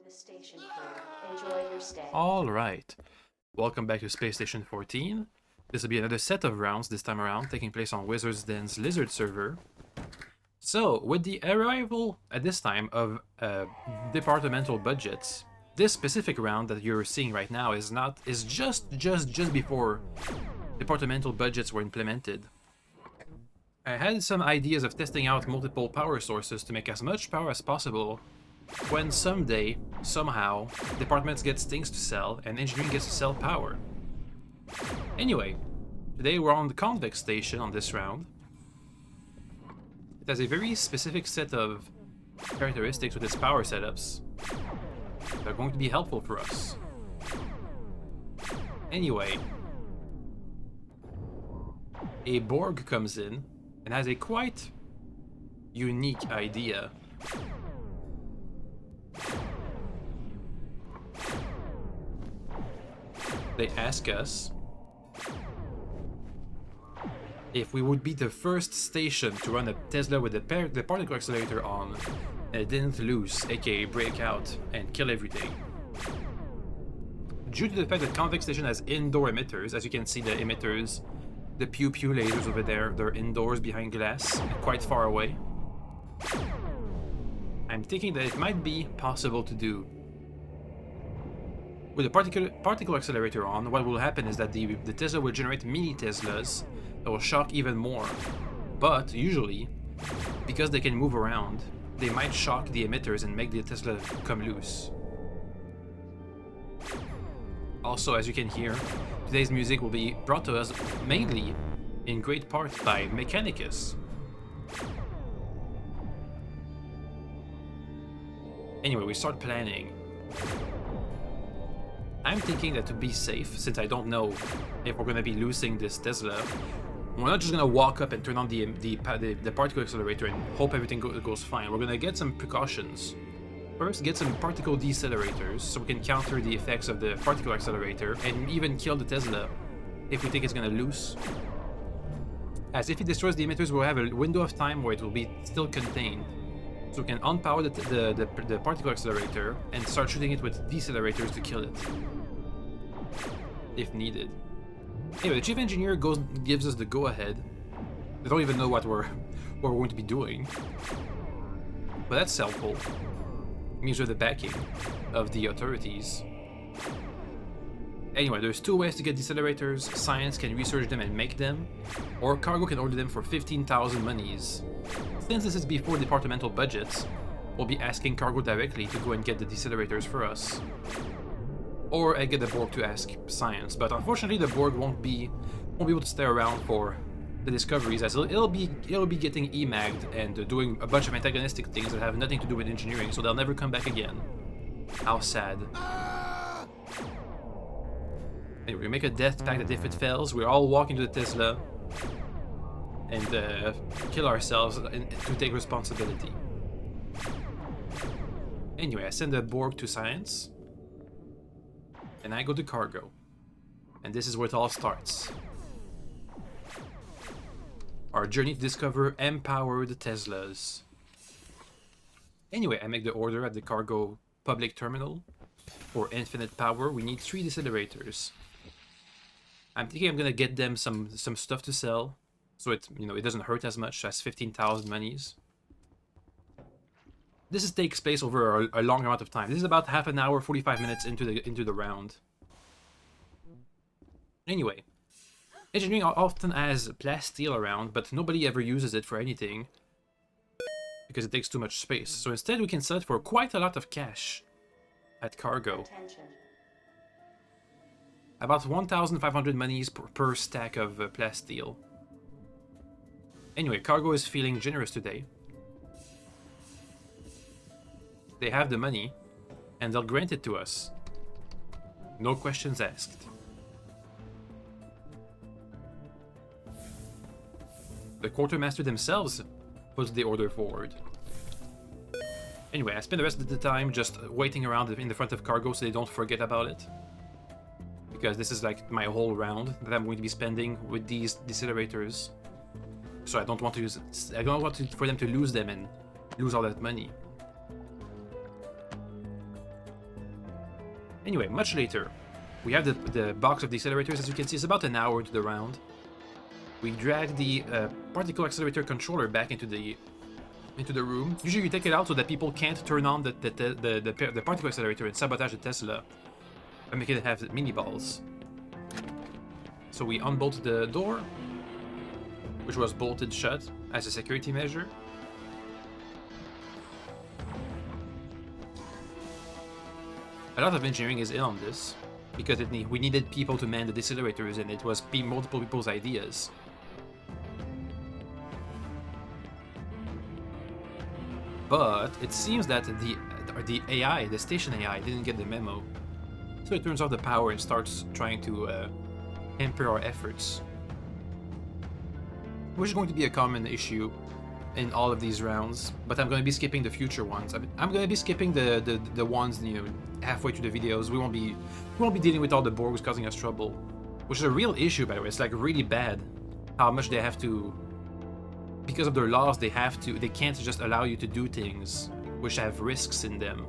the station crew. Enjoy your stay. Alright, welcome back to Space Station 14. This will be another set of rounds this time around, taking place on Wizard's Den's Lizard server. So, with the arrival at this time of departmental budgets, this specific round that you're seeing right now is just before departmental budgets were implemented. I had some ideas of testing out multiple power sources to make as much power as possible when someday, somehow, departments get things to sell and engineering gets to sell power. Anyway, today we're on the convex station on this round. It has a very specific set of characteristics with its power setups that are going to be helpful for us. Anyway, a Borg comes in and has a quite unique idea. They ask us if we would be the first station to run a Tesla with the particle accelerator on and it didn't lose, aka break out and kill everything. Due to the fact that convex station has indoor emitters, as you can see the emitters, the pew pew lasers over there, they're indoors behind glass, quite far away. I'm thinking that it might be possible to do. With the particle accelerator on, what will happen is that the Tesla will generate mini Teslas that will shock even more. But usually, because they can move around, they might shock the emitters and make the Tesla come loose. Also, as you can hear, today's music will be brought to us mainly, in great part, by Mechanicus. Anyway, we start planning. I'm thinking that to be safe, since I don't know if we're going to be losing this Tesla, we're not just going to walk up and turn on the particle accelerator and hope everything goes fine. We're going to get some precautions. First, get some particle decelerators so we can counter the effects of the particle accelerator and even kill the Tesla if we think it's going to lose. As if it destroys the emitters, we'll have a window of time where it will be still contained. So we can unpower the particle accelerator and start shooting it with decelerators to kill it, if needed. Anyway, the chief engineer gives us the go-ahead. They don't even know what we're going to be doing, but that's helpful. It means we have the backing of the authorities. Anyway, there's two ways to get decelerators. Science can research them and make them, or Cargo can order them for 15,000 monies. Since this is before departmental budgets, we'll be asking Cargo directly to go and get the decelerators for us. Or I get the Borg to ask Science, but unfortunately the Borg won't be able to stay around for the discoveries, as it'll be getting emagged and doing a bunch of antagonistic things that have nothing to do with engineering, so they'll never come back again. How sad. Anyway, we make a death pact that if it fails, we all walk into the Tesla and kill ourselves to take responsibility. Anyway, I send the Borg to Science, and I go to Cargo. And this is where it all starts. Our journey to discover empowered Teslas. Anyway, I make the order at the Cargo public terminal. For infinite power, we need 3 decelerators. I'm thinking I'm gonna get them some stuff to sell, so it doesn't hurt as much as 15,000 monies. This takes place over a long amount of time. This is about half an hour, 45 minutes into the round. Anyway, engineering often has plasteel around, but nobody ever uses it for anything because it takes too much space. So instead, we can sell it for quite a lot of cash at Cargo. Attention. About 1,500 monies per stack of plasteel. Anyway, Cargo is feeling generous today. They have the money, and they'll grant it to us. No questions asked. The quartermaster themselves puts the order forward. Anyway, I spend the rest of the time just waiting around in the front of Cargo so they don't forget about it. Because this is like my whole round that I'm going to be spending with these decelerators. So I don't want for them to lose them and lose all that money. Anyway, much later, we have the box of the accelerators. As you can see, it's about an hour into the round. We drag the particle accelerator controller back into the room. Usually you take it out so that people can't turn on the particle accelerator and sabotage the Tesla and make it have mini balls. So we unbolt the door, which was bolted shut as a security measure. A lot of engineering is in on this, because we needed people to man the decelerators, and it was multiple people's ideas. But it seems that the AI, the station AI, didn't get the memo. So it turns off the power and starts trying to hamper our efforts. Which is going to be a common issue in all of these rounds, but I'm going to be skipping the future ones. I'm going to be skipping the ones, you know, halfway through the videos. We won't be dealing with all the Borgs causing us trouble, which is a real issue, by the way. It's like really bad how much they have to, because of their laws, they can't just allow you to do things which have risks in them.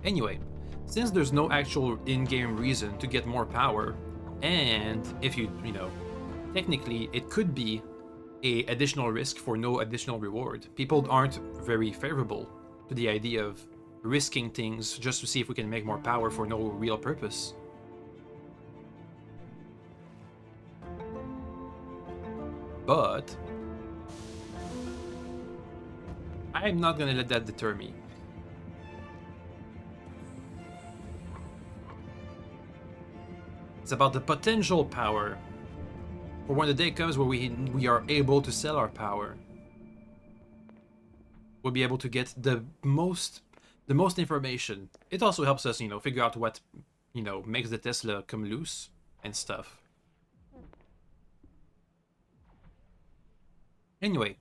Anyway, since there's no actual in-game reason to get more power, and if you know, technically it could be a additional risk for no additional reward. People aren't very favorable to the idea of risking things just to see if we can make more power for no real purpose. But I'm not gonna let that deter me. It's about the potential power for when the day comes where we are able to sell our power. We'll be able to get the most information. It also helps us, you know, figure out what, you know, makes the Tesla come loose and stuff. Anyway,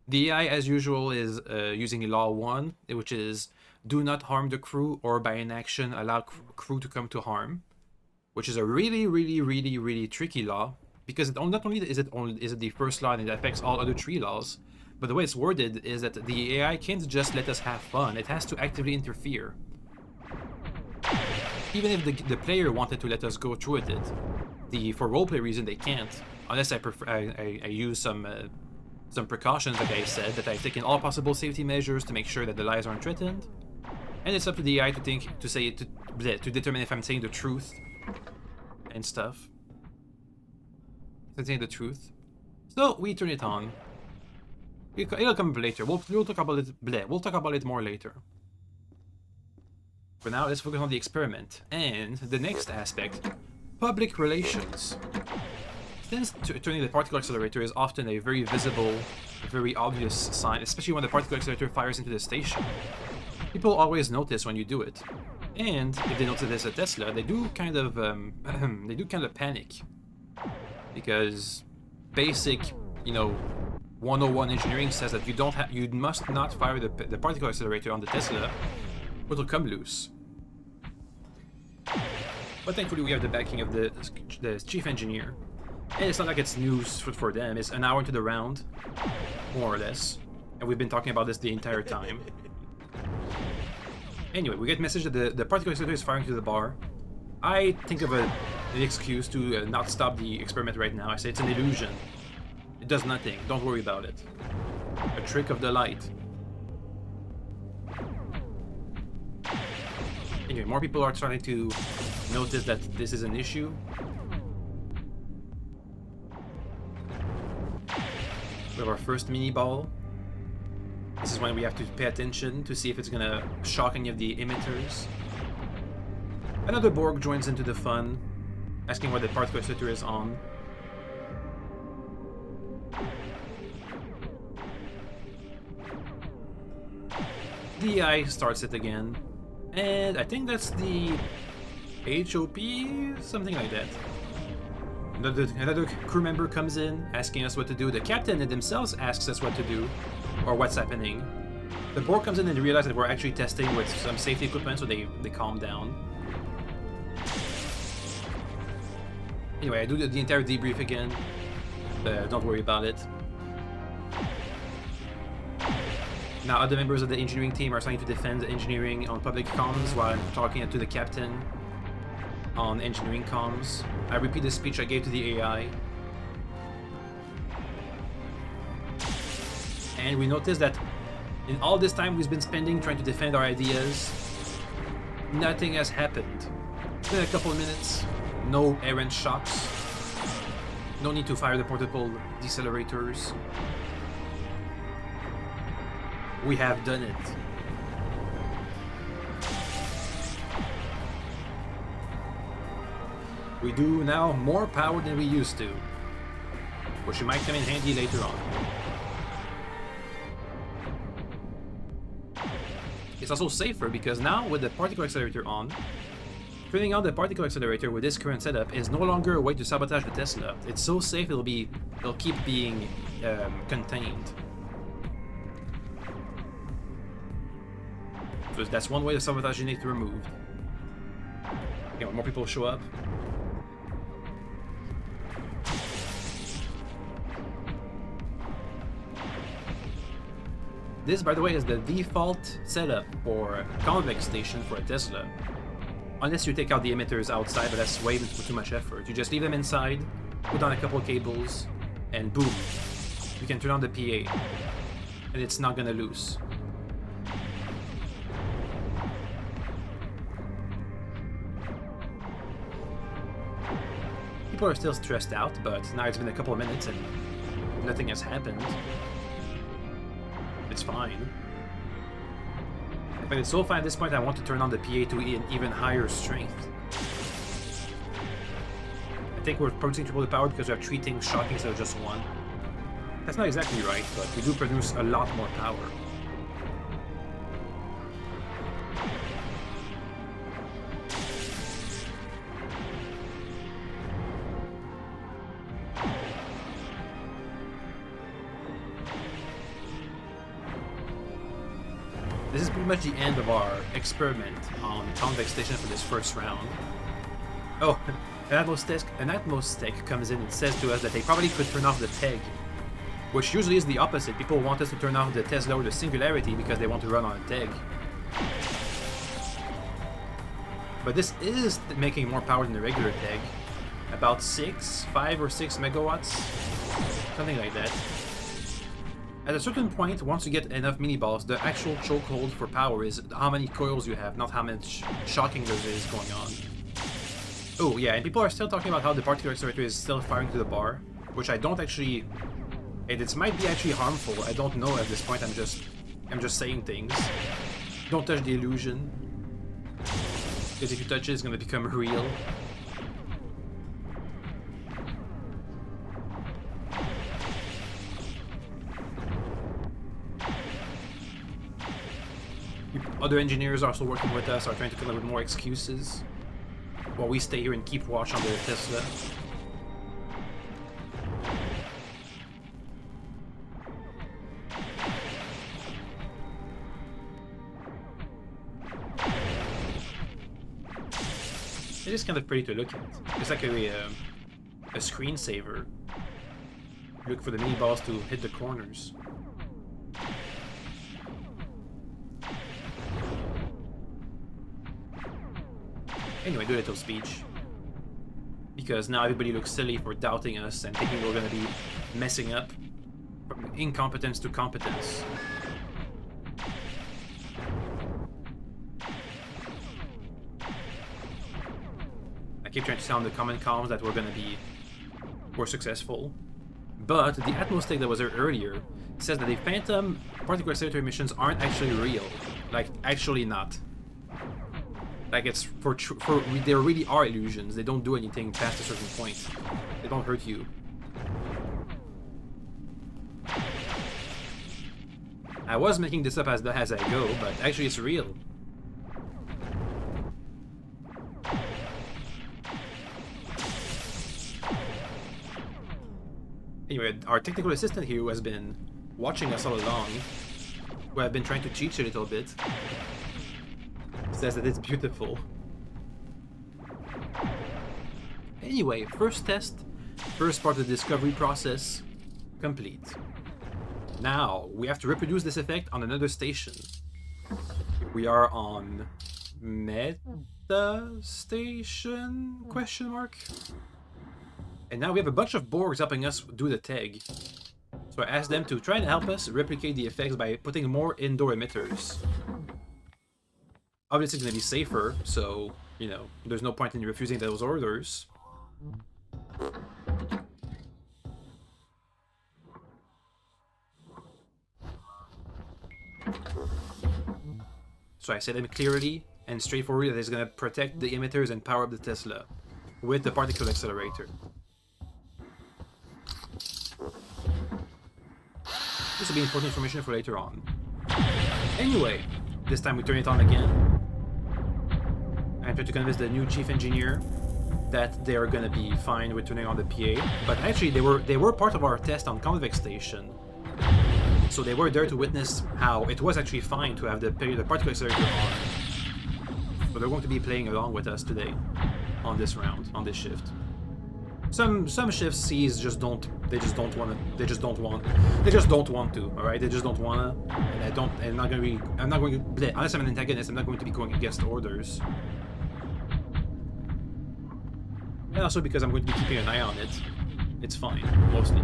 the AI, as usual, is using Law 1, which is do not harm the crew, or by inaction allow crew to come to harm, which is a really tricky law, because not only is it the first law and it affects all other 3 laws, but the way it's worded is that the AI can't just let us have fun, it has to actively interfere. Even if the player wanted to let us go through with it, for roleplay reason they can't, unless I use some precautions, like I said, that I've taken all possible safety measures to make sure that the lives aren't threatened. And it's up to the AI to determine if I'm saying the truth and stuff. Saying the truth. So we turn it on. It'll come later. We'll talk about it. We'll talk about it more later. For now, let's focus on the experiment and the next aspect: public relations. Since turning the particle accelerator is often a very visible, very obvious sign, especially when the particle accelerator fires into the station, people always notice when you do it. And if they notice there's a Tesla, they do kind of panic, because basic, you know, 101 engineering says that you must not fire the particle accelerator on the Tesla, or it'll come loose. But thankfully we have the backing of the chief engineer. And it's not like it's news for them. It's an hour into the round, more or less. And we've been talking about this the entire time. Anyway, we get a message that the particle accelerator is firing to the bar. I think of an excuse to not stop the experiment right now. I say it's an illusion. It does nothing. Don't worry about it. A trick of the light. Anyway, more people are starting to notice that this is an issue. We have our first mini ball. This is when we have to pay attention to see if it's gonna shock any of the emitters. Another Borg joins into the fun, asking why the particle accelerator is on. The AI starts it again, and I think that's the HOP, something like that. Another crew member comes in, asking us what to do. The captain themselves asks us what to do, or what's happening. The Borg comes in and they realize that we're actually testing with some safety equipment, so they calm down. Anyway, I do the entire debrief again. Don't worry about it. Now other members of the engineering team are starting to defend engineering on public comms while I'm talking to the captain on engineering comms. I repeat the speech I gave to the AI. And we noticed that in all this time we've been spending trying to defend our ideas, nothing has happened. It's been a couple of minutes, no errant shocks, no need to fire the portable decelerators. We have done it. We do now more power than we used to, which might come in handy later on. It's also safer because now with the particle accelerator on, turning on the particle accelerator with this current setup is no longer a way to sabotage the Tesla. It's so safe it'll keep being contained. So that's one way the sabotage needs to be removed. Okay, when more people show up. This, by the way, is the default setup for convex station for a Tesla. Unless you take out the emitters outside, but that's way too much effort. You just leave them inside, put on a couple cables, and boom, you can turn on the PA, and it's not gonna lose. People are still stressed out, but now it's been a couple of minutes and nothing has happened. It's fine. But it's so fine at this point I want to turn on the PA to an even higher strength. I think we're producing triple the power because we have 3 things shocking instead of just 1. That's not exactly right, but we do produce a lot more power. This is pretty much the end of our experiment on convex station for this first round. Oh, an Atmos tech comes in and says to us that they probably could turn off the TEG, which usually is the opposite. People want us to turn off the Tesla or the Singularity because they want to run on a TEG. But this is making more power than the regular TEG. About 5 or 6 megawatts, something like that. At a certain point, once you get enough mini-balls, the actual chokehold for power is how many coils you have, not how much shocking there is going on. Oh yeah, and people are still talking about how the particle accelerator is still firing to the bar, which I don't actually... It might be actually harmful, I don't know at this point, I'm just saying things. Don't touch the illusion, because if you touch it, it's going to become real. Other engineers are also working with us, are trying to come up with more excuses, while we stay here and keep watch on the Tesla. It is kind of pretty to look at. It's like a screensaver. Look for the mini balls to hit the corners. Anyway, do a little speech. Because now everybody looks silly for doubting us and thinking we're gonna be messing up from incompetence to competence. I keep trying to sound the common comms that we're successful. But the Atmos tech that was there earlier says that the phantom particle accelerator emissions aren't actually real. Like, actually not. Like, it's they really are illusions. They don't do anything past a certain point. They don't hurt you. I was making this up as I go, but actually it's real. Anyway, our technical assistant here, who has been watching us all along, who I've been trying to teach a little bit, says that it's beautiful. Anyway, first test, first part of the discovery process, complete. Now, we have to reproduce this effect on another station. We are on Meta Station? Question mark? And now we have a bunch of Borgs helping us do the tag. So I asked them to try and help us replicate the effects by putting more indoor emitters. Obviously it's going to be safer, so, you know, there's no point in refusing those orders. So I said them clearly and straightforwardly that it's going to protect the emitters and power up the Tesla with the particle accelerator. This will be important information for later on. Anyway, this time we turn it on again. I'm trying to convince the new chief engineer that they are gonna be fine with turning on the PA. But actually, they were part of our test on Convex Station, so they were there to witness how it was actually fine to have the particle accelerator on. So they're going to be playing along with us today on this round, on this shift. Some shifts C's just don't want to, alright? They just don't wanna, and I'm not going to, unless I'm an antagonist, I'm not going to be going against orders. And also because I'm going to be keeping an eye on it. It's fine, mostly.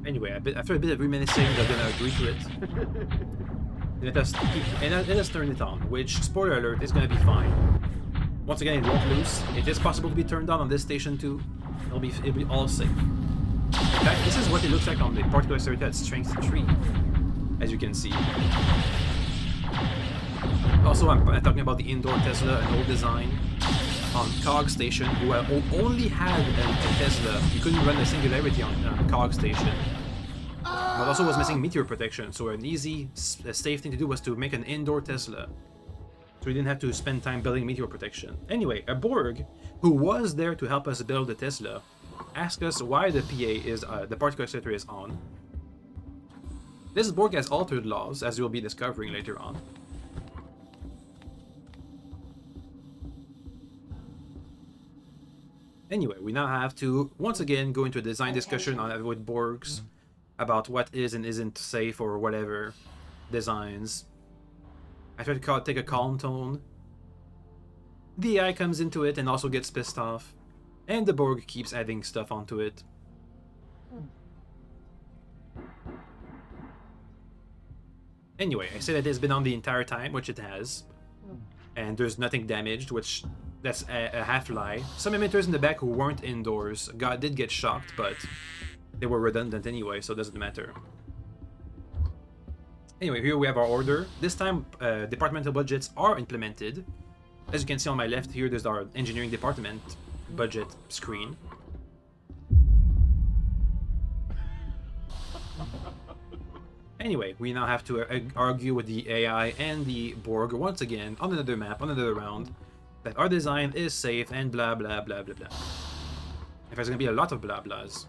Anyway, after a bit of reminiscing, they're gonna agree to it. Let us turn it on, which, spoiler alert, is gonna be fine. Once again, it won't lose. It is possible to be turned on this station too. It'll be all safe. In fact, this is what it looks like on the particle accelerator at strength 3, as you can see. Also, I'm talking about the indoor Tesla, an old design on Cog Station, who only had a Tesla. You couldn't run the singularity on Cog Station. But also was missing meteor protection, so an easy, safe thing to do was to make an indoor Tesla. So we didn't have to spend time building meteor protection. Anyway, a Borg, who was there to help us build the Tesla, asked us why the PA is, the particle accelerator is on. This Borg has altered laws, as you'll be discovering later on. Anyway, we now have to, once again, go into a design discussion with Borgs about what is and isn't safe or whatever designs. I try to take a calm tone. The AI comes into it and also gets pissed off. And the Borg keeps adding stuff onto it. Anyway, I said that it's been on the entire time, which it has. And there's nothing damaged, which that's a half-lie. Some emitters in the back who weren't indoors did get shocked, but they were redundant anyway, so it doesn't matter. Anyway, here we have our order. This time, departmental budgets are implemented. As you can see on my left here, there's our engineering department budget screen. Anyway, we now have to argue with the AI and the Borg once again on another map, on another round, that our design is safe and blah blah blah blah blah. If there's gonna be a lot of blah blahs.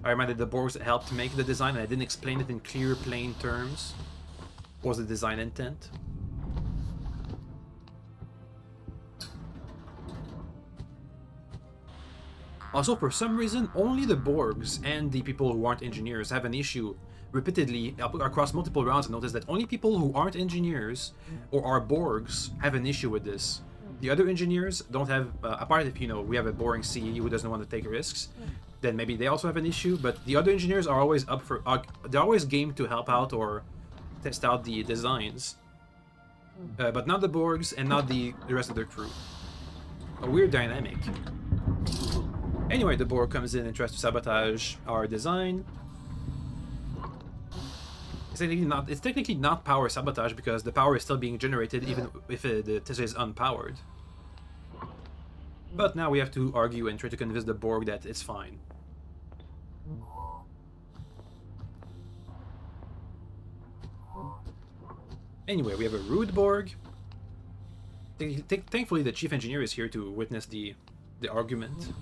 I reminded the Borgs helped make the design and I didn't explain it in clear, plain terms. What was the design intent? Also, for some reason, only the Borgs and the people who aren't engineers have an issue repeatedly across multiple rounds. I noticed that only people who aren't engineers or are Borgs have an issue with this. The other engineers don't have, apart if, you know, we have a boring CE who doesn't want to take risks, then maybe they also have an issue, but the other engineers are always up for, they're always game to help out or test out the designs. But not the Borgs and not the rest of their crew. A weird dynamic. Anyway, the Borg comes in and tries to sabotage our design. It's technically not power sabotage because the power is still being generated even if the Tesla is unpowered. But now we have to argue and try to convince the Borg that it's fine. Anyway, we have a rude Borg. Thankfully, the chief engineer is here to witness the argument.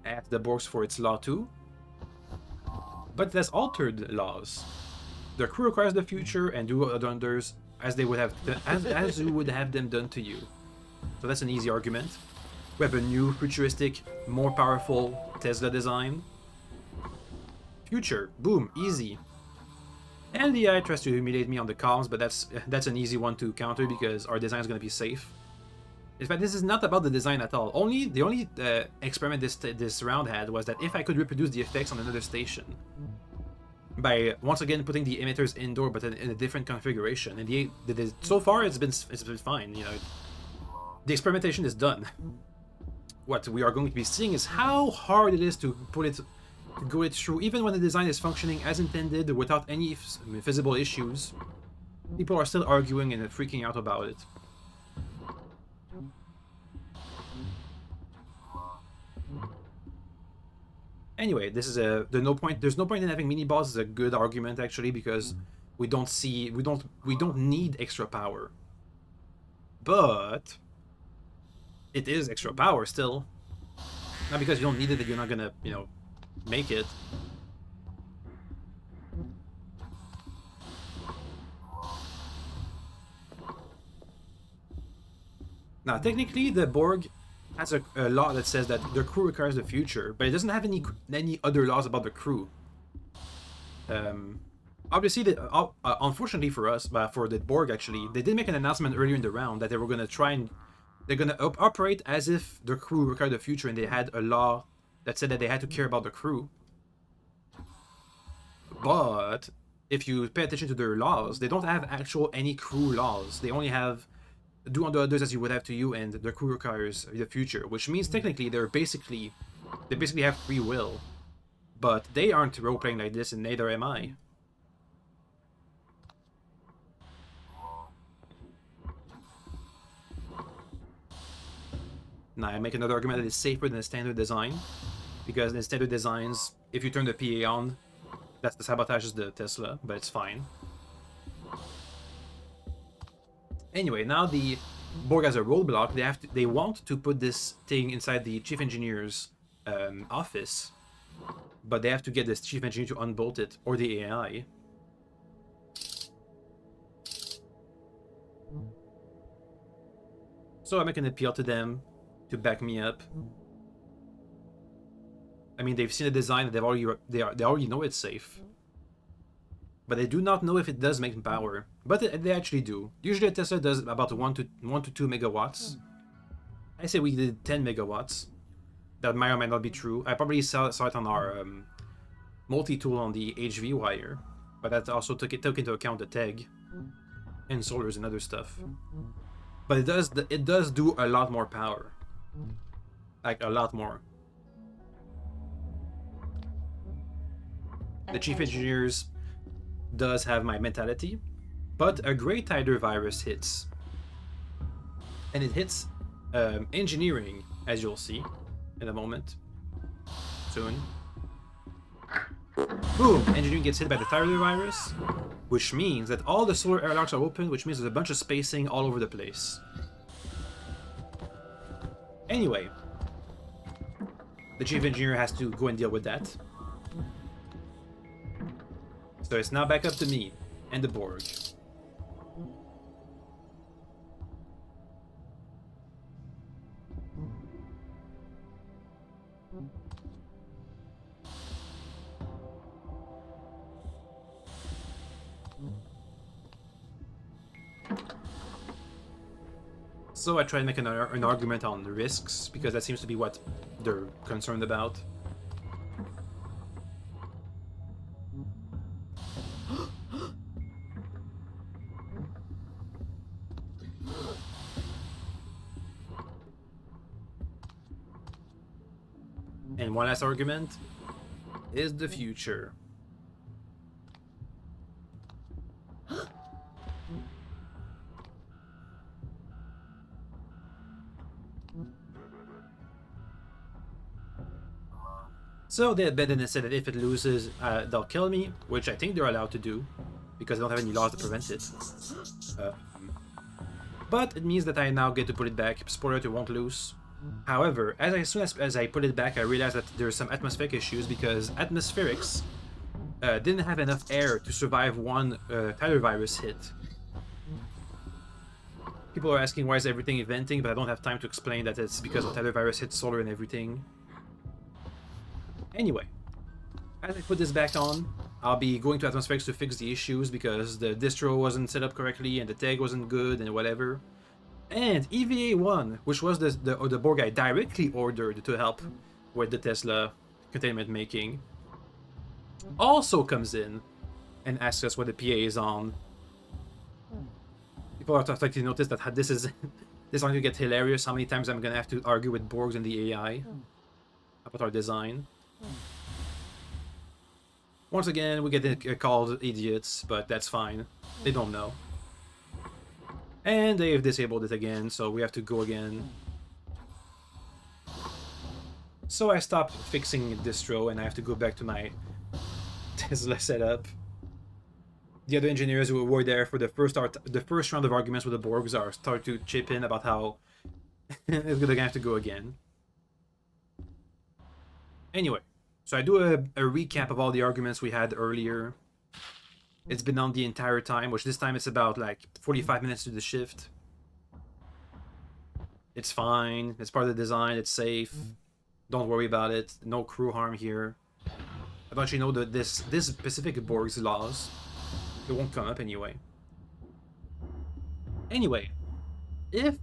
At the Borgs for its law too, but it has altered laws. The crew requires the future and do wonders as they would have as you would have them done to you. So that's an easy argument. We have a new futuristic, more powerful Tesla design. Future, boom, easy. And the AI tries to humiliate me on the comms, but that's an easy one to counter because our design is going to be safe. In fact, this is not about the design at all. The only experiment this round had was that if I could reproduce the effects on another station by once again putting the emitters indoor, but in a different configuration. And so far it's been fine. You know, the experimentation is done. What we are going to be seeing is how hard it is to go it through, even when the design is functioning as intended without any visible issues. People are still arguing and freaking out about it. Anyway, this is there's no point in having mini balls is a good argument actually, because we don't need extra power. But it is extra power still. Not because you don't need it that you're not gonna, you know, make it. Now, technically, the Borg has a law that says that the crew requires the future, but it doesn't have any other laws about the crew. Obviously, unfortunately for us, for the Borg actually, they did make an announcement earlier in the round that they were gonna they're gonna operate as if the crew required the future, and they had a law that said that they had to care about the crew. But if you pay attention to their laws, they don't have any crew laws. They only have do unto others as you would have to you, and the crew requires the future, which means technically they basically have free will, but they aren't role playing like this, and neither am I. Now I make another argument that is safer than the standard design, because in standard designs, if you turn the PA on, that sabotages the Tesla, but it's fine. Anyway, now the Borg has a roadblock. They want to put this thing inside the chief engineer's office, but they have to get this chief engineer to unbolt it, or the AI. So I make an appeal to them to back me up. I mean, they've seen the design, they already know it's safe. But they do not know if it does make power. But they actually do. Usually a Tesla does about 1 to 2 megawatts. I say we did 10 megawatts. That might or might not be true. I probably saw it on our multi-tool on the HV wire. But that also took into account the TEG and solars and other stuff. But it does do a lot more power. Like, a lot more. The chief engineers does have my mentality, but a Grey Tider virus hits. And it hits engineering, as you'll see in a moment. Soon. Boom! Engineering gets hit by the Tider virus, which means that all the solar airlocks are open, which means there's a bunch of spacing all over the place. Anyway, the chief engineer has to go and deal with that. So it's now back up to me and the Borg. So I try to make an argument on the risks, because that seems to be what they're concerned about. And one last argument is the future. So they bet and said that if it loses, they'll kill me, which I think they're allowed to do. because I don't have any laws to prevent it. But it means that I now get to put it back. Spoiler, it won't lose. However, as soon as I put it back, I realized that there's some atmospheric issues because atmospherics didn't have enough air to survive one tidal virus hit. People are asking why is everything eventing, but I don't have time to explain that it's because the tidal virus hit solar and everything. Anyway, as I put this back on, I'll be going to atmospherics to fix the issues because the distro wasn't set up correctly and the tag wasn't good and whatever. And EVA1, which was the Borg I directly ordered to help with the Tesla containment making, also comes in and asks us what the PA is on. People are starting to notice that this is going to get hilarious. How many times I'm gonna have to argue with Borgs and the AI about our design. Once again, we get called idiots, but that's fine. They don't know. And they've disabled it again, so we have to go again. So I stopped fixing distro and I have to go back to my Tesla setup. The other engineers who were there for the first round of arguments with the Borgs are starting to chip in about how it's gonna have to go again. Anyway, so I do a recap of all the arguments we had earlier. It's been on the entire time, which this time it's about like 45 minutes to the shift. It's fine. It's part of the design. It's safe. Don't worry about it. No crew harm here. I don't actually know that this specific Borg's laws. It won't come up anyway. Anyway, if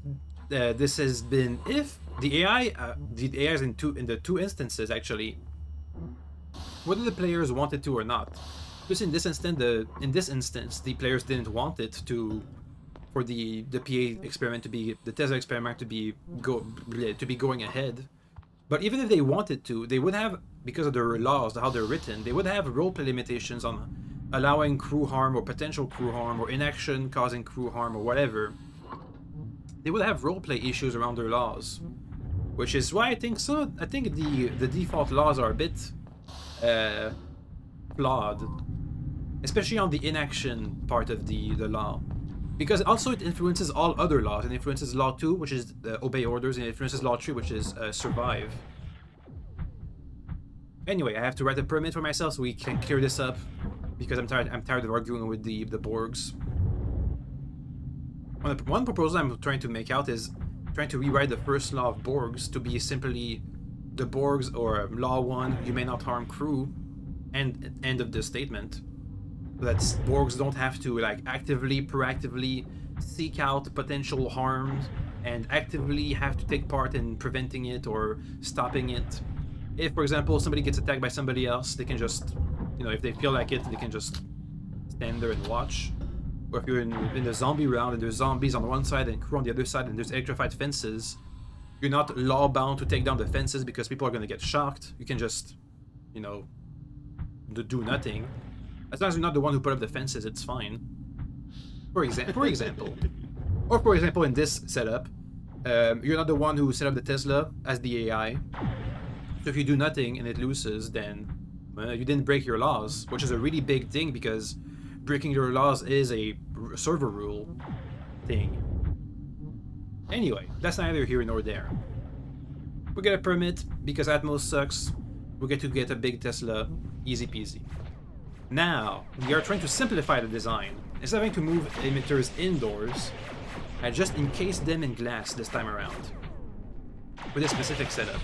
this has been, if the AI is in the two instances actually, whether the players wanted to or not. Just in this instance, the players didn't want it to, for the PA experiment to be, the Tesla experiment to be going ahead. But even if they wanted to, they would have, because of their laws, how they're written, they would have roleplay limitations on allowing crew harm or potential crew harm or inaction causing crew harm or whatever. They would have roleplay issues around their laws, which is why I think the default laws are a bit flawed, especially on the inaction part of the law, because also it influences all other laws. It influences law 2, which is obey orders, and it influences law 3, which is survive. Anyway, I have to write a permit for myself so we can clear this up, because I'm tired of arguing with the Borgs. One proposal I'm trying to make out is trying to rewrite the first law of Borgs to be simply the Borgs, or law 1, you may not harm crew, and end of the statement. So that Borgs don't have to like proactively seek out potential harms and actively have to take part in preventing it or stopping it. If, for example, somebody gets attacked by somebody else, they can just, if they feel like it, they can just stand there and watch. Or if you're in the zombie round and there's zombies on one side and crew on the other side and there's electrified fences, you're not law-bound to take down the fences because people are going to get shocked. You can just, do nothing. As long as you're not the one who put up the fences, it's fine. For example. Or for example, in this setup, you're not the one who set up the Tesla as the AI. So if you do nothing and it loses, then you didn't break your laws, which is a really big thing because breaking your laws is a server rule thing. Anyway, that's neither here nor there. We get a permit because Atmos sucks. We get to get a big Tesla, easy peasy. Now, we are trying to simplify the design. Instead of having to move emitters indoors, I just encased them in glass this time around. With a specific setup.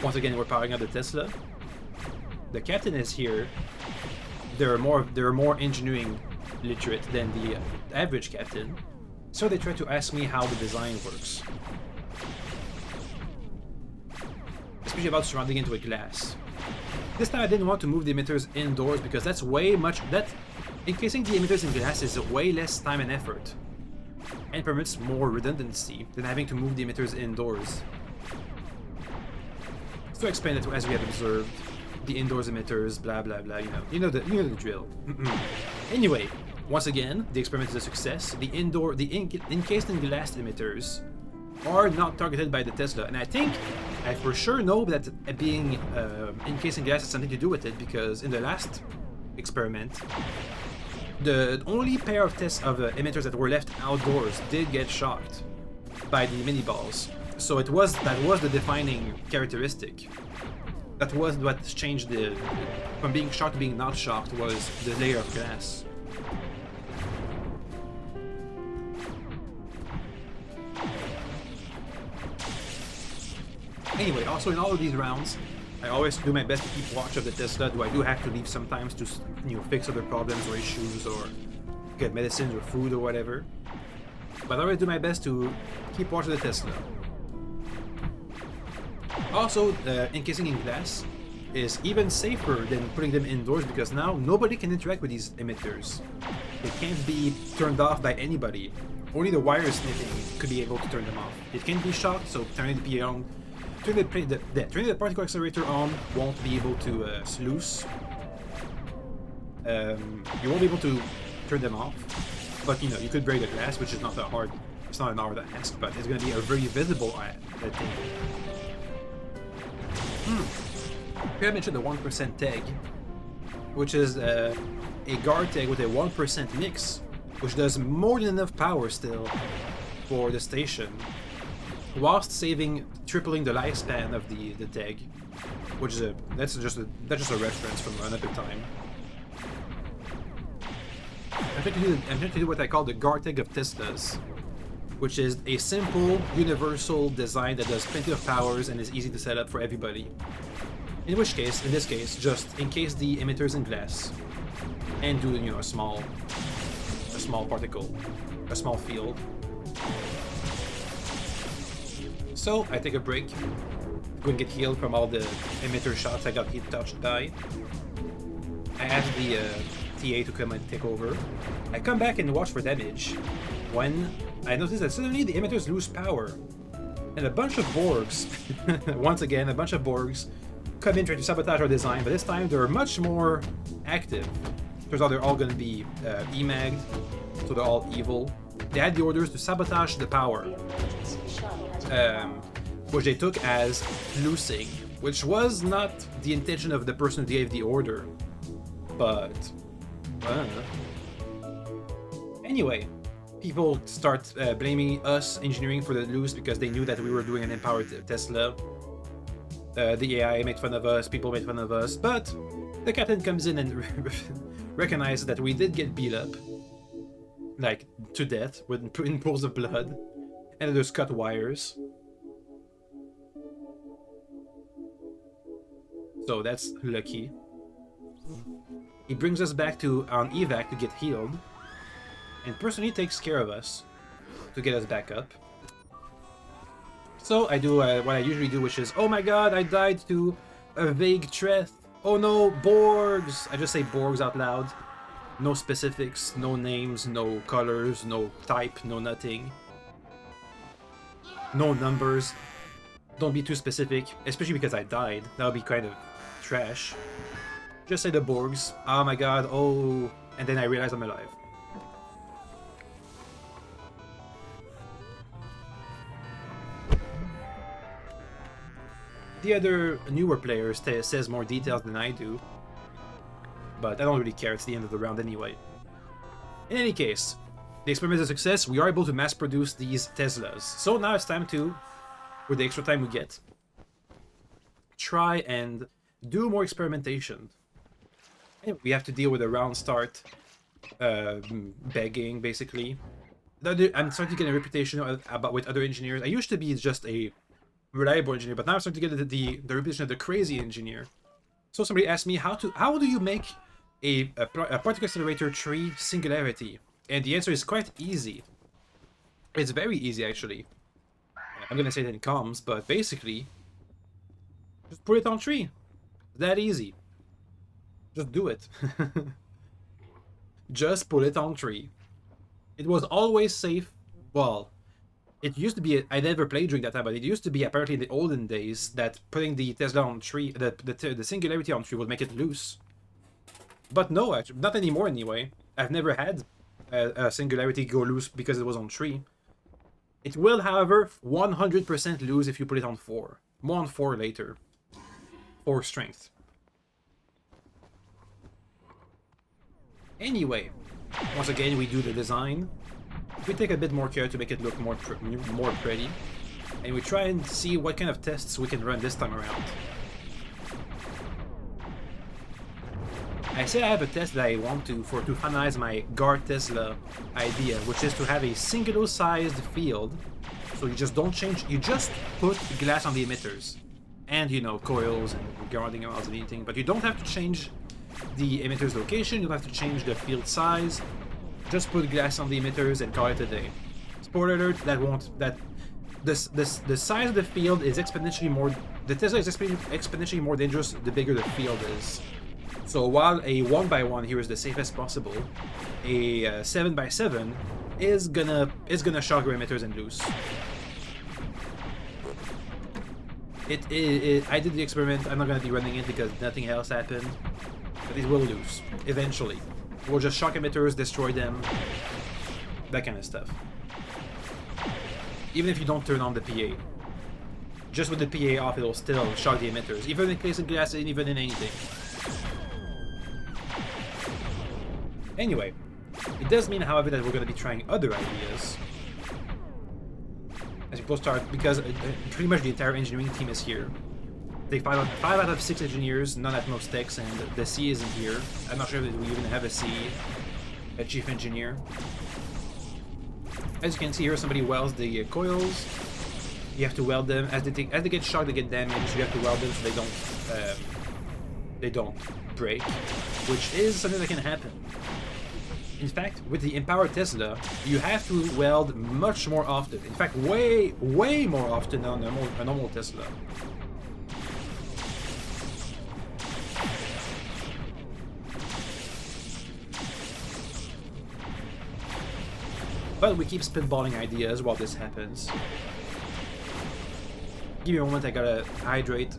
Once again, we're powering up the Tesla. The captain is here. They're more engineering literate than the average captain, so they try to ask me how the design works. Especially about surrounding it with glass. This time I didn't want to move the emitters indoors because that's encasing the emitters in glass is way less time and effort, and permits more redundancy than having to move the emitters indoors. To explain it as we have observed, the indoors emitters, blah blah blah, you know the drill. Anyway, once again, the experiment is a success. The encased in glass emitters are not targeted by the Tesla, and I for sure know that being encased in glass has something to do with it, because in the last experiment, the only pair of emitters that were left outdoors did get shocked by the mini balls. So that was the defining characteristic. That was what changed from being shocked to being not shocked, was the layer of glass. Anyway, also in all of these rounds, I always do my best to keep watch of the Tesla. I do have to leave sometimes to fix other problems or issues or get medicines or food or whatever. But I always do my best to keep watch of the Tesla. Also, encasing in glass is even safer than putting them indoors because now nobody can interact with these emitters. They can't be turned off by anybody. Only the wire sniffing could be able to turn them off. It can be shocked, so turning the PA on, turning the particle accelerator on won't be able to sluice. You won't be able to turn them off, but you could break the glass, which is not that hard. It's not an hard task, but it's going to be a very visible thing. Here I mentioned the 1% tag, which is a guard tag with a 1% mix, which does more than enough power still for the station, whilst tripling the lifespan of the tag, which is that's just a reference from another time. I'm trying to do what I call the guard tag of Teslas, which is a simple, universal design that does plenty of powers and is easy to set up for everybody. In this case, just encase the emitters in glass and do a small particle, a small field. So I take a break, go and get healed from all the emitter shots I got hit touched by. I ask the TA to come and take over. I come back and watch for damage when I notice that suddenly the emitters lose power. And a bunch of Borgs, once again, a bunch of Borgs come in trying to sabotage our design, but this time they're much more active. Turns out they're all going to be EMAG'd, so they're all evil. They had the orders to sabotage the power, which they took as loosing, which was not the intention of the person who gave the order. But, anyway, people start blaming us engineering for the loose because they knew that we were doing an empowered Tesla. The AI made fun of us, people made fun of us, but the captain comes in and recognizes that we did get beat up, like to death, in pools of blood, and there's cut wires. So that's lucky. He brings us back on evac to get healed, and personally takes care of us to get us back up. So I do what I usually do, which is, oh my god, I died to a vague threat. Oh no, Borgs! I just say Borgs out loud. No specifics, no names, no colors, no type, no nothing. No numbers. Don't be too specific, especially because I died. That would be kind of trash. Just say the Borgs. Oh my god, oh... And then I realize I'm alive. The other newer player says more details than I do, but I don't really care, it's the end of the round anyway. In any case, the experiment is a success, we are able to mass produce these Teslas. So now it's time to, with the extra time we get, try and do more experimentation. And we have to deal with a round start, begging basically. I'm starting to get a reputation with other engineers. I used to be just a reliable engineer, but now I'm starting to get the reputation of the crazy engineer. So somebody asked me how do you make a particle accelerator tree singularity? And the answer is quite easy. It's very easy actually. I'm gonna say it in comms, but basically just put it on tree. That easy. Just do it. Just put it on tree. It was always safe. Well, it used to be, I never played during that time, but it used to be apparently in the olden days that putting the Tesla on tree, the singularity on tree would make it loose. But no, actually, not anymore anyway. I've never had a singularity go loose because it was on tree. It will, however, 100% lose if you put it on 4. More on 4 later. 4 strength. Anyway, once again, we do the design. We take a bit more care to make it look more pretty, and we try and see what kind of tests we can run this time around. I said I have a test that I want to finalize my Guard Tesla idea, which is to have a singular-sized field. So you just don't change, you just put glass on the emitters. And, you know, coils and guarding rods and anything, but you don't have to change the emitter's location, you don't have to change the field size. Just put glass on the emitters and call it a day. Spoiler alert, the size of the field is exponentially more, the Tesla is exponentially more dangerous the bigger the field is. So while a 1x1 here is the safest possible, a 7x7 is gonna shock your emitters and lose. I did the experiment. I'm not gonna be running it because nothing else happened, but it will lose eventually. We'll just shock emitters, destroy them, that kind of stuff. Even if you don't turn on the PA, just with the PA off, it'll still shock the emitters, even in case of glass, and even in anything. Anyway, it does mean, however, that we're going to be trying other ideas as people start, because pretty much the entire engineering team is here. They 5 out of 6 engineers, none at most techs, and the C isn't here. I'm not sure that we even have a C, a chief engineer. As you can see here, somebody welds the coils. You have to weld them as they get shocked, they get damaged. You have to weld them so they don't break, which is something that can happen. In fact, with the Empowered Tesla, you have to weld much more often. In fact, way more often than a normal Tesla. But we keep spitballing ideas while this happens. Give me a moment, I gotta hydrate.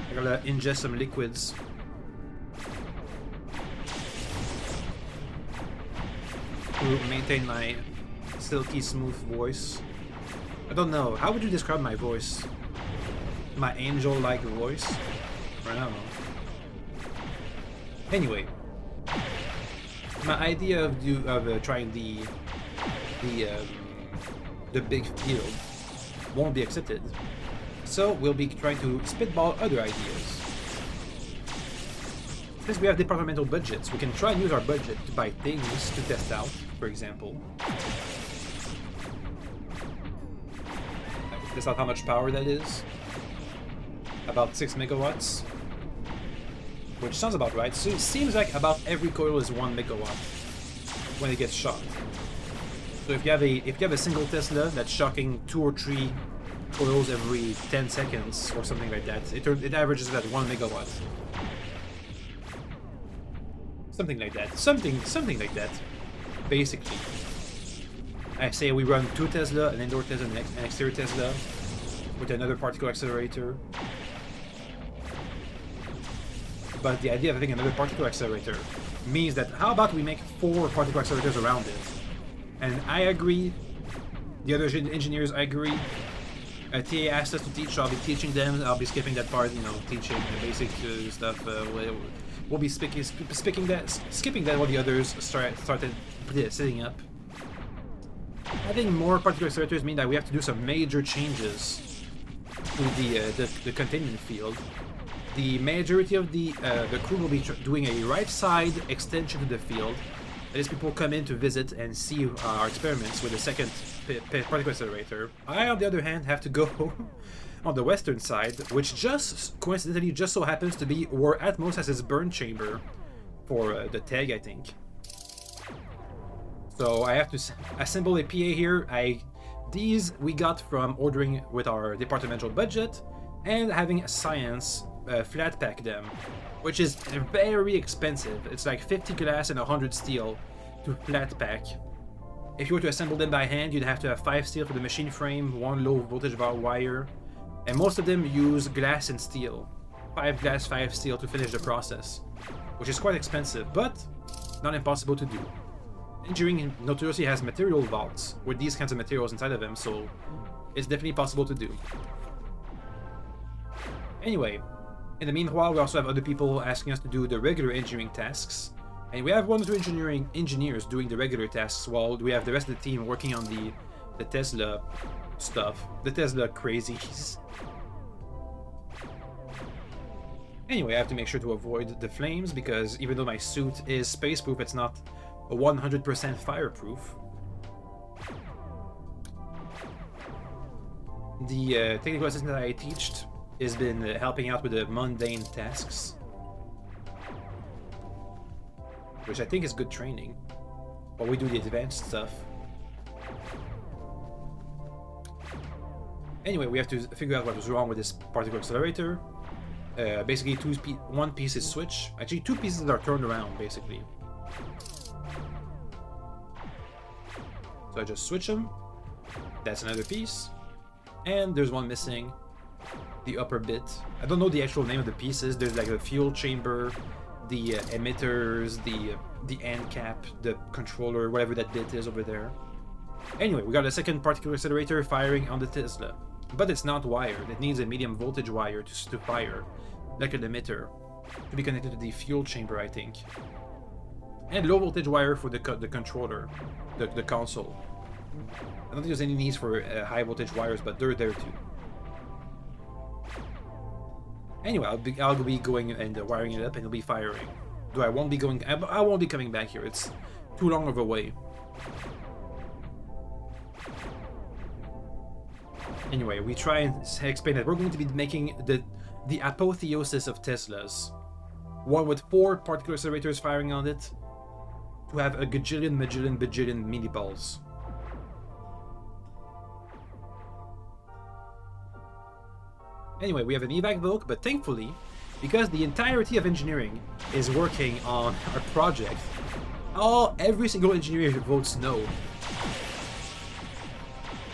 I gotta ingest some liquids. To maintain my silky smooth voice. I don't know, how would you describe my voice? My angel-like voice? I don't know. Anyway, my idea of trying the big field won't be accepted, so we'll be trying to spitball other ideas. Since we have departmental budgets, we can try and use our budget to buy things to test out, for example. Test out how much power that is. About 6 megawatts. Which sounds about right. So it seems like about every coil is 1 megawatt when it gets shocked. So if you have a single Tesla that's shocking 2 or 3 coils every 10 seconds or something like that, it averages at 1 megawatt. Something like that. Something like that. Basically. I say we run 2 Tesla, an indoor Tesla, and an exterior Tesla, with another particle accelerator. But the idea of having another particle accelerator means that how about we make 4 particle accelerators around it? And I agree. The other engineers, I agree. TA asked us to teach, so I'll be teaching them. I'll be skipping that part, you know, teaching the basic stuff. We'll be skipping that while the others started setting up. Having more particle accelerators mean that we have to do some major changes to the containment field. The majority of the crew will be doing a right side extension to the field. That is, people come in to visit and see our experiments with the second particle accelerator. I, on the other hand, have to go on the western side, which just coincidentally just so happens to be where Atmos has his burn chamber for the tag, I think. So I have to assemble a PA here. These we got from ordering with our departmental budget and having a science flat pack them, which is very expensive. It's like 50 glass and 100 steel to flat pack. If you were to assemble them by hand, you'd have to have 5 steel for the machine frame, 1 low voltage wire, and most of them use glass and steel. 5 glass, 5 steel to finish the process, which is quite expensive, but not impossible to do. Engineering notoriously has material vaults with these kinds of materials inside of them, so it's definitely possible to do. Anyway, in the meanwhile, we also have other people asking us to do the regular engineering tasks, And we have one or two engineers doing the regular tasks while we have the rest of the team working on the Tesla stuff. The Tesla crazies. Anyway, I have to make sure to avoid the flames because even though my suit is space-proof, it's not 100% fireproof. The technical assistant that I teached has been helping out with the mundane tasks, which I think is good training, while we do the advanced stuff. Anyway, we have to figure out what was wrong with this particle accelerator. Basically, one piece is switch. Actually, two pieces are turned around, basically. So I just switch them. That's another piece. And there's one missing. The upper bit. I don't know the actual name of the pieces. There's like the fuel chamber, the emitters, the end cap, the controller, whatever that bit is over there. Anyway, we got a second particle accelerator firing on the Tesla. But it's not wired. It needs a medium voltage wire to fire, like an emitter, to be connected to the fuel chamber, I think. And low voltage wire for the controller, the console. I don't think there's any needs for high voltage wires, but they're there too. Anyway, I'll be going and wiring it up, and it'll be firing. Though I won't be going. I won't be coming back here. It's too long of a way. Anyway, we try and explain that we're going to be making the apotheosis of Teslas. One with 4 particle accelerators firing on it to have a gajillion, bajillion mini balls. Anyway, we have an evac vote, but thankfully, because the entirety of engineering is working on our project, every single engineer votes no.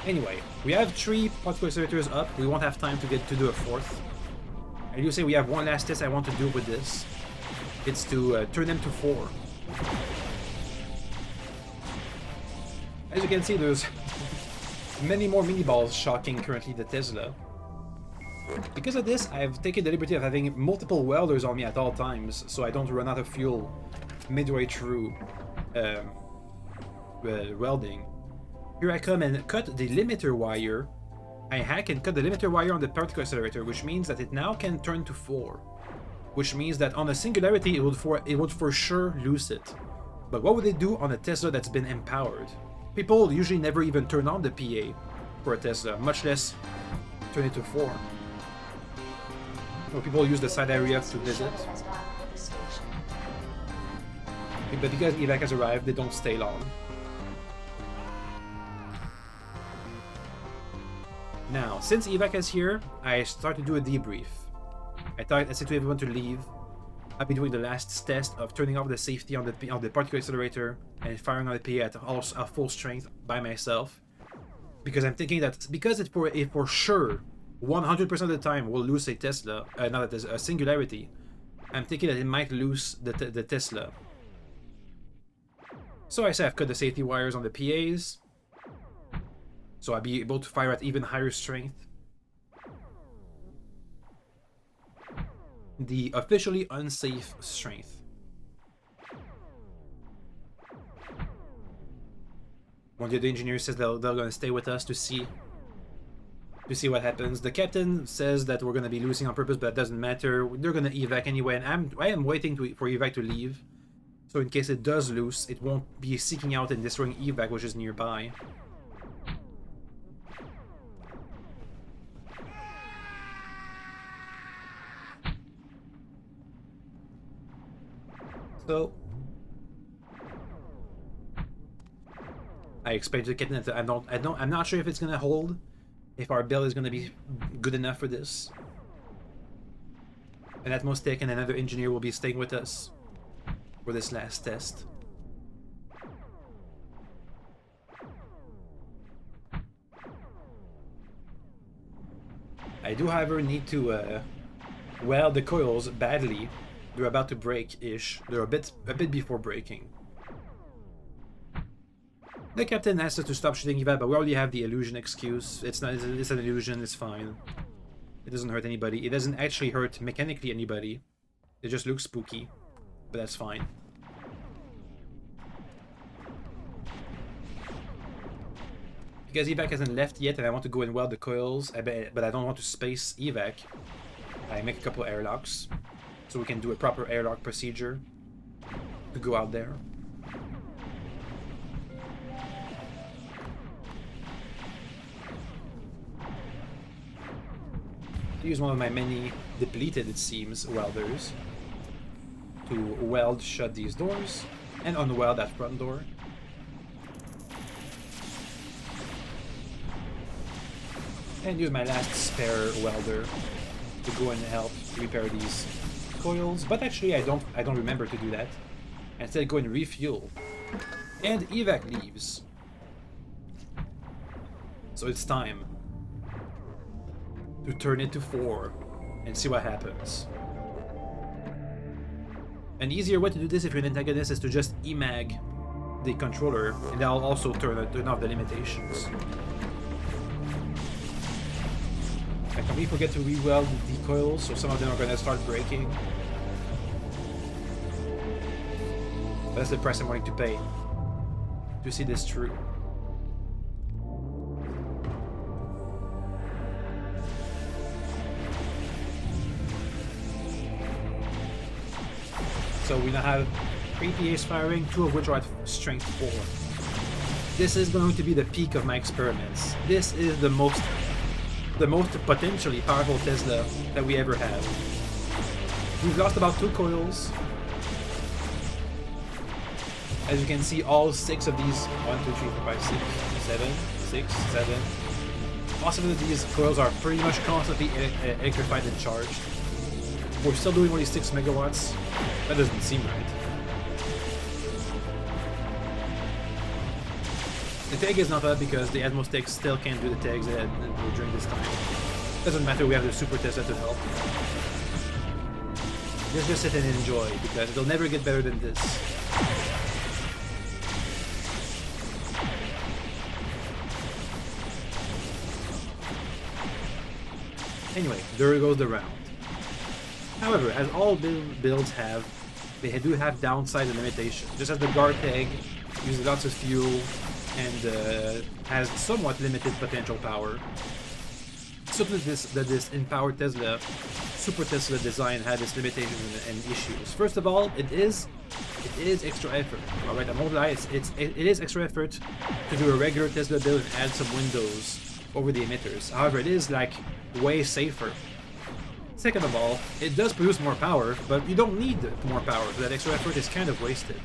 Anyway, we have 3 particle accelerators up. We won't have time to do a 4th. I do say we have one last test I want to do with this. It's to turn them to 4. As you can see, there's many more mini balls shocking currently the Tesla. Because of this, I've taken the liberty of having multiple welders on me at all times, so I don't run out of fuel midway through welding. Here I come and cut the limiter wire. I hack and cut the limiter wire on the particle accelerator, which means that it now can turn to 4. Which means that on a singularity, it would for sure lose it. But what would they do on a Tesla that's been empowered? People usually never even turn on the PA for a Tesla, much less turn it to 4. Well, people use the side area to visit. But because evac has arrived, they don't stay long. Now, since evac is here, I start to do a debrief. I said to everyone to leave. I'll be doing the last test of turning off the safety on the particle accelerator and firing on the PA at full strength by myself. Because I'm thinking that because it for sure 100% of the time will lose a Tesla, not a singularity, I'm thinking that it might lose the Tesla. So I say I've cut the safety wires on the PAs, so I'll be able to fire at even higher strength. The officially unsafe strength. One of the other engineers says they're going to stay with us to see what happens. The captain says that we're going to be losing on purpose, but that doesn't matter. They're going to evac anyway, and I am waiting for evac to leave. So in case it does lose, it won't be seeking out and destroying evac, which is nearby. So I explained to the captain that I'm not sure if it's going to hold. If our bill is going to be good enough for this. And at most and another engineer will be staying with us for this last test. I do, however, need to weld the coils badly. They're about to break-ish. They're a bit before breaking. The captain asked us to stop shooting evac, but we already have the illusion excuse. It's an illusion, it's fine. It doesn't hurt anybody. It doesn't actually hurt mechanically anybody. It just looks spooky, but that's fine. Because evac hasn't left yet and I want to go and weld the coils, but I don't want to space evac, I make a couple airlocks so we can do a proper airlock procedure to go out there. Use one of my many depleted, it seems, welders to weld shut these doors and unweld that front door. And use my last spare welder to go and help repair these coils. But actually I don't remember to do that. Instead go and refuel. And evac leaves. So it's time to turn it to 4 and see what happens. An easier way to do this if you're an antagonist is to just emag the controller, and that'll also turn off the limitations. I completely forget to re-weld the decoils, so some of them are gonna start breaking. That's the price I'm willing to pay to see this through. So we now have 3 PAs firing, 2 of which are at strength 4. This is going to be the peak of my experiments. This is the most potentially powerful Tesla that we ever have. We've lost about 2 coils. As you can see, all 6 of these 1, 2, 3, 4, 5, 6, 7. Possibly these coils are pretty much constantly electrified and charged. We're still doing only 6 megawatts. That doesn't seem right. The tag is not up because the Atmos tech still can't do the tags during this time. Doesn't matter, we have the Super Tesla to help. Let's just sit and enjoy, because it'll never get better than this. Anyway, there goes the round. However, as all builds have, they do have downside and limitations. Just as the guard tag uses lots of fuel and has somewhat limited potential power, so that this in-powered Tesla, Super Tesla design had its limitations and issues. First of all, it is extra effort. All right, I won't lie, it is extra effort to do a regular Tesla build and add some windows over the emitters. However, it is like way safer. Second of all, it does produce more power, but you don't need more power, so that extra effort is kind of wasted.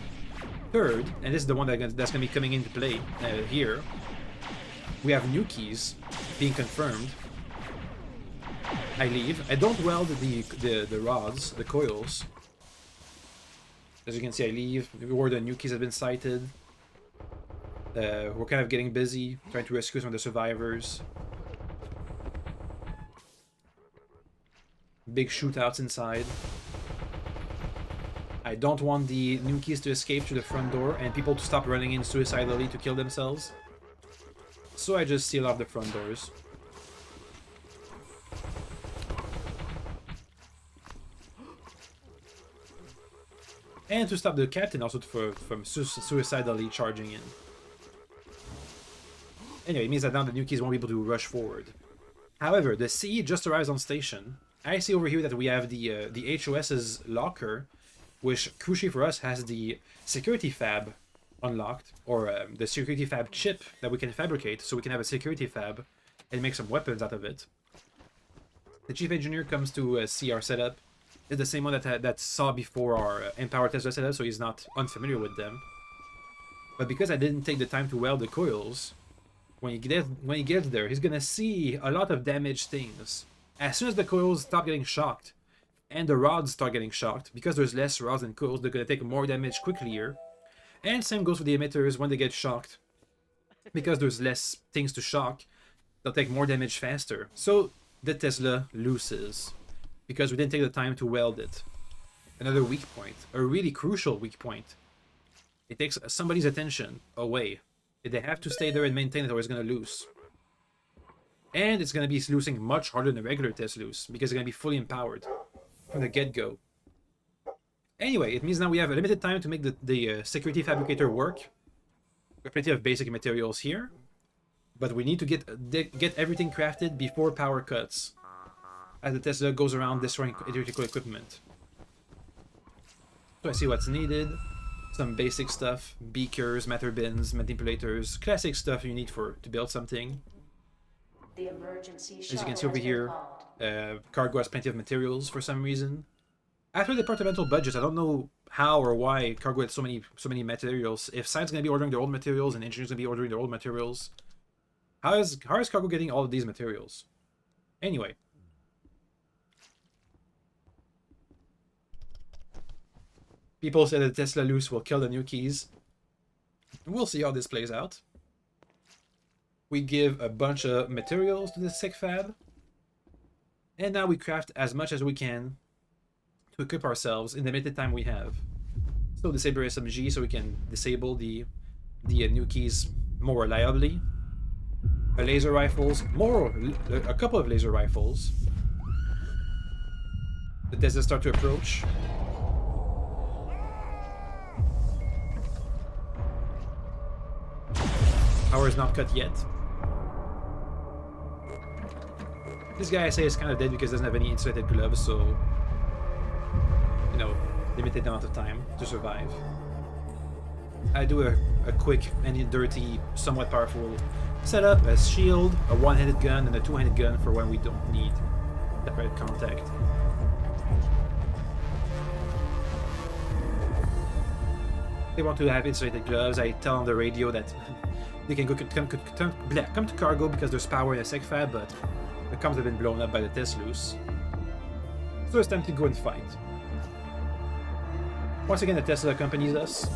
Third, and this is the one that's going to be coming into play here, we have new keys being confirmed. I leave. I don't weld the rods, the coils. As you can see, I leave. Where the new keys have been sighted. We're kind of getting busy, trying to rescue some of the survivors. Big shootouts inside. I don't want the new keys to escape through the front door and people to stop running in suicidally to kill themselves. So I just seal off the front doors. And to stop the captain also from suicidally charging in. Anyway, it means that now the new keys won't be able to rush forward. However, the CE just arrives on station. I see over here that we have the HOS's locker, which, crucially for us, has the security fab unlocked, or the security fab chip that we can fabricate, so we can have a security fab and make some weapons out of it. The chief engineer comes to see our setup. It's the same one that saw before our Empower Tesla setup, so he's not unfamiliar with them. But because I didn't take the time to weld the coils, when he gets there, he's gonna see a lot of damaged things. As soon as the coils stop getting shocked, and the rods start getting shocked, because there's less rods than coils, they're gonna take more damage quickly here. And same goes for the emitters when they get shocked. Because there's less things to shock, they'll take more damage faster. So the Tesla loses, because we didn't take the time to weld it. Another weak point, a really crucial weak point. It takes somebody's attention away. They have to stay there and maintain it or it's gonna lose. And it's gonna be losing much harder than a regular Tesla lose, because it's gonna be fully empowered from the get-go. Anyway, it means now we have a limited time to make the security fabricator work. We have plenty of basic materials here. But we need to get everything crafted before power cuts, as the Tesla goes around destroying electrical equipment. So I see what's needed. Some basic stuff, beakers, matter bins, manipulators, classic stuff you need to build something. The emergency As you can shuttle see over has been here, called. cargo has plenty of materials for some reason. After departmental budgets, I don't know how or why cargo had so many materials. If science gonna be ordering their old materials and engineers gonna be ordering their old materials, how is cargo getting all of these materials? Anyway. People say that Tesla loose will kill the new keys. We'll see how this plays out. We give a bunch of materials to the sick fab. And now we craft as much as we can to equip ourselves in the limited time we have. So disable SMG so we can disable the new keys more reliably. Laser rifles, a couple of laser rifles. The Tesla start to approach. Power is not cut yet. This guy I say is kind of dead because he doesn't have any insulated gloves, so you know, limited amount of time to survive. I do a quick and dirty, somewhat powerful setup, a shield, a one-handed gun, and a two-handed gun for when we don't need separate contact. They want to have insulated gloves. I tell on the radio that they can come to cargo because there's power in a sec fab, but the comms have been blown up by the Teslas. So it's time to go and fight. Once again, the Tesla accompanies us.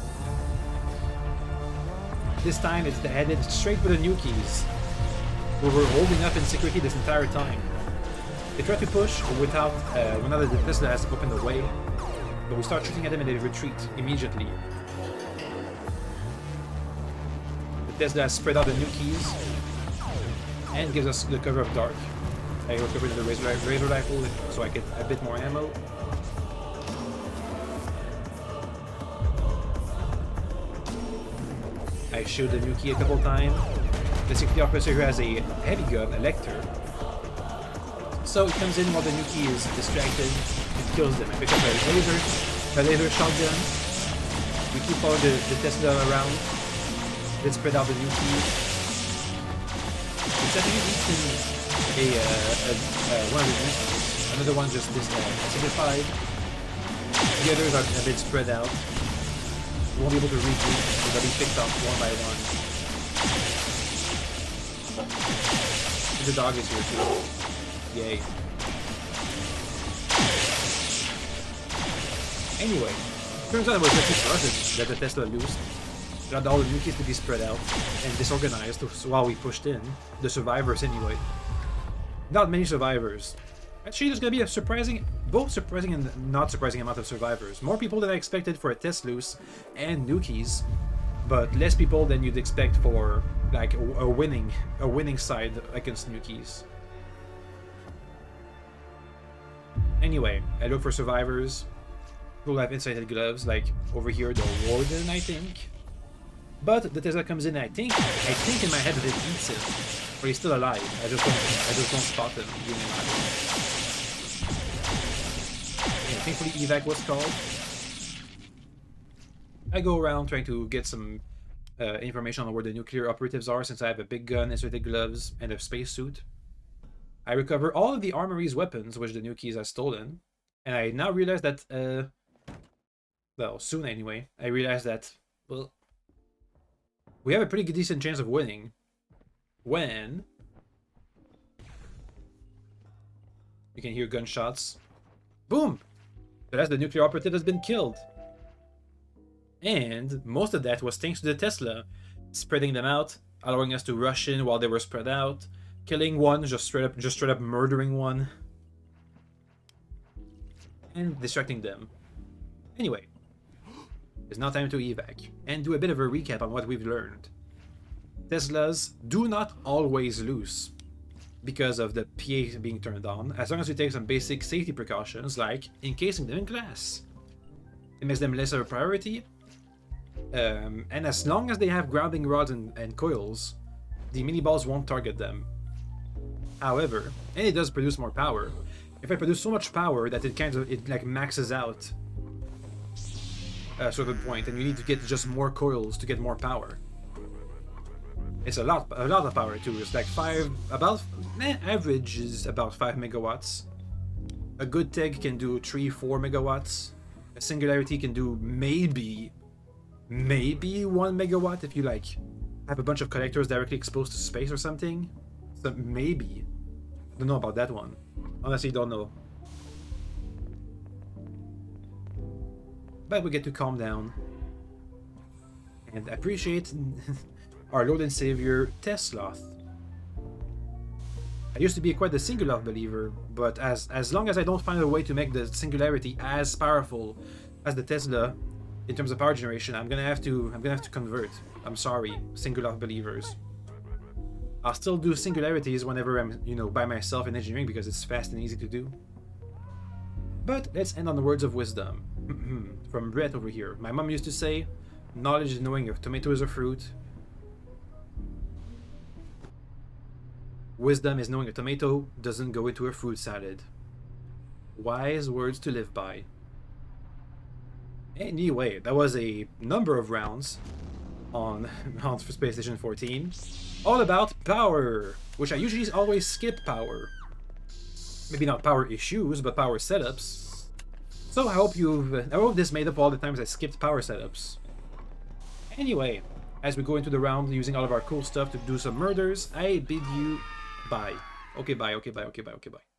This time it's headed straight for the new keys. We were holding up in security this entire time. They try to push without when the Tesla has opened the way, but we start shooting at them and they retreat immediately. The Tesla has spread out the new keys and gives us the cover of dark. I go cover the razor rifle so I get a bit more ammo. I shoot the new key a couple times. The security officer here has a heavy gun, a Lecter. So it comes in while the new key is distracted and kills them. I pick up a laser shotgun. We keep following the Tesla around. Then spread out the new key. It's definitely eaten one of the missiles. Another one just simplified. The others are a bit spread out. We won't be able to regroup, so they'll be picked up one by one. The dog is here too. Yay. Anyway, turns out it was lucky for us that the Tesla loosed. We got all the new keys to be spread out and disorganized while we pushed in. The survivors anyway. Not many survivors. Actually, there's gonna be a both surprising and not surprising amount of survivors. More people than I expected for a test loose and nukies, but less people than you'd expect for like a winning side against nukies. Anyway, I look for survivors. People have insulated gloves, like over here the warden, I think. But the Tesla comes in, and I think in my head that it eats him, or he's still alive. I just don't spot him. Thankfully evac was called. I go around trying to get some information on where the nuclear operatives are, since I have a big gun, insulated gloves, and a spacesuit. I recover all of the armory's weapons, which the new keys have stolen, and I now realize that, well, soon anyway, I realize that, well, we have a pretty decent chance of winning when you can hear gunshots. Boom! So that's the nuclear operative has been killed. And most of that was thanks to the Tesla, spreading them out, allowing us to rush in while they were spread out, killing one, just straight up murdering one, and distracting them. Anyway, it's now time to evac and do a bit of a recap on what we've learned. Teslas do not always lose because of the PA being turned on, as long as we take some basic safety precautions like encasing them in glass. It makes them less of a priority, and as long as they have grounding rods and coils, the mini balls won't target them. However, and it does produce more power. If I produce so much power that it like maxes out a certain point, and you need to get just more coils to get more power. It's a lot of power too. It's like average is about 5 megawatts. A good TEG can do 3-4 megawatts. A singularity can do maybe 1 megawatt if you like have a bunch of collectors directly exposed to space or something. So maybe. I don't know about that one. Honestly, don't know. But we get to calm down and appreciate our Lord and Savior Tesla. I used to be quite the singular believer, but as long as I don't find a way to make the singularity as powerful as the Tesla in terms of power generation, I'm gonna have to convert. I'm sorry, singular believers. I'll still do singularities whenever I'm, by myself in engineering because it's fast and easy to do. But let's end on the words of wisdom from Brett over here. My mom used to say, "Knowledge is knowing if tomato is a fruit. Wisdom is knowing a tomato doesn't go into a fruit salad." Wise words to live by. Anyway, that was a number of rounds on Space Station 14. All about power, which I usually always skip power. Maybe not power issues, but power setups. So I hope this made up all the times I skipped power setups. Anyway, as we go into the round using all of our cool stuff to do some murders, I bid you bye. Okay, bye, okay, bye, okay, bye, okay, bye.